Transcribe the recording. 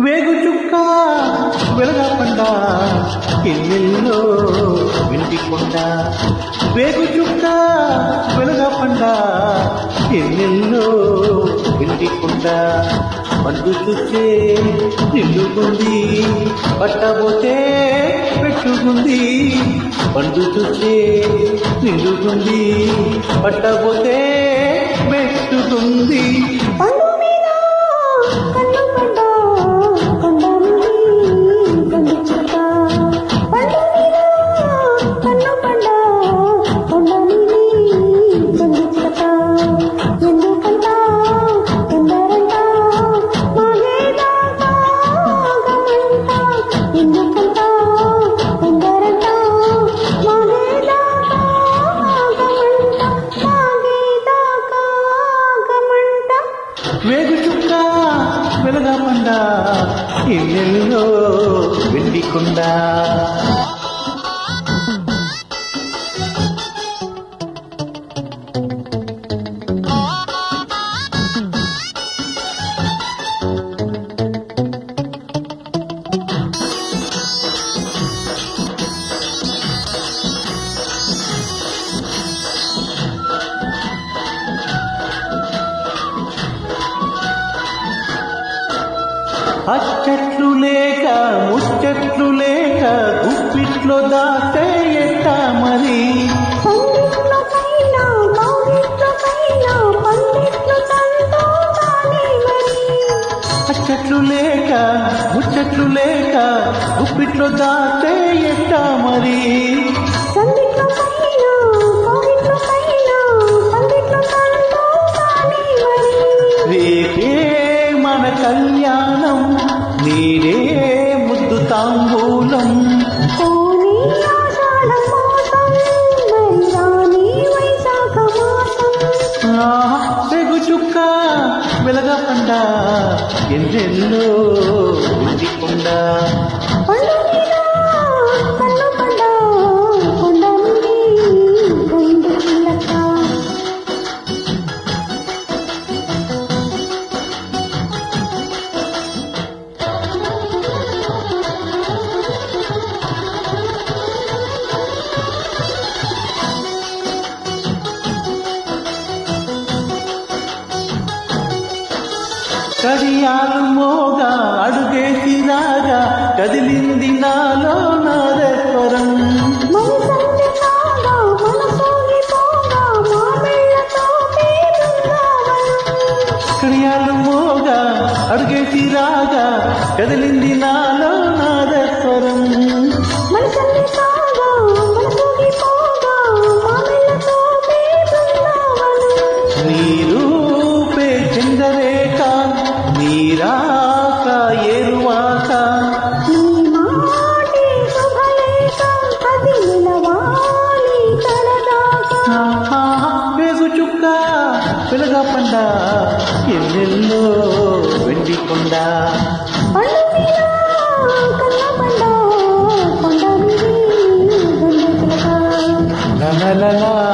వేగు చుక్క వెలగపండ ఎన్నెల్లో వెండికొండ వేగు చుక్క వెలగపండ ఎన్నెల్లో వెండికొండ పండు చూస్తే నిండుకుంది పట్టబోతే పెట్టుకుంది పండు చూస్తే నిండుకుంది పట్టబోతే పెట్టుకుంది వేగు చుక్క వెలగపండ ఎన్నెల్లో వెండికొండ అచ్చట్లు లేక ముచ్చట్లు లేక గుప్పిట్లో దాటే ఎట్ట మరి అచ్చట్లు లేక ముచ్చట్లు లేక గుప్పిట్లో దాటే ఎట్ట మరి రేపే మన కళ్యాణం నీరే ముద్దు తాంబూలం వేగు చుక్క వెలగపండ ఎన్నెల్లో వెండికొండ కడియాలు మోగా అడుగేసి రాగా కదిలింది నాలో నాదస్వరం కడియాలు మోగా అడుగేసి రాగా కదిలింది నాలో నాదస్వరం నీరూపే చంద్రరేఖ నీరాక ఏరువాక వేగు చుక్క వెలగపండ ఎన్నెల్లో Vendikonda la la la la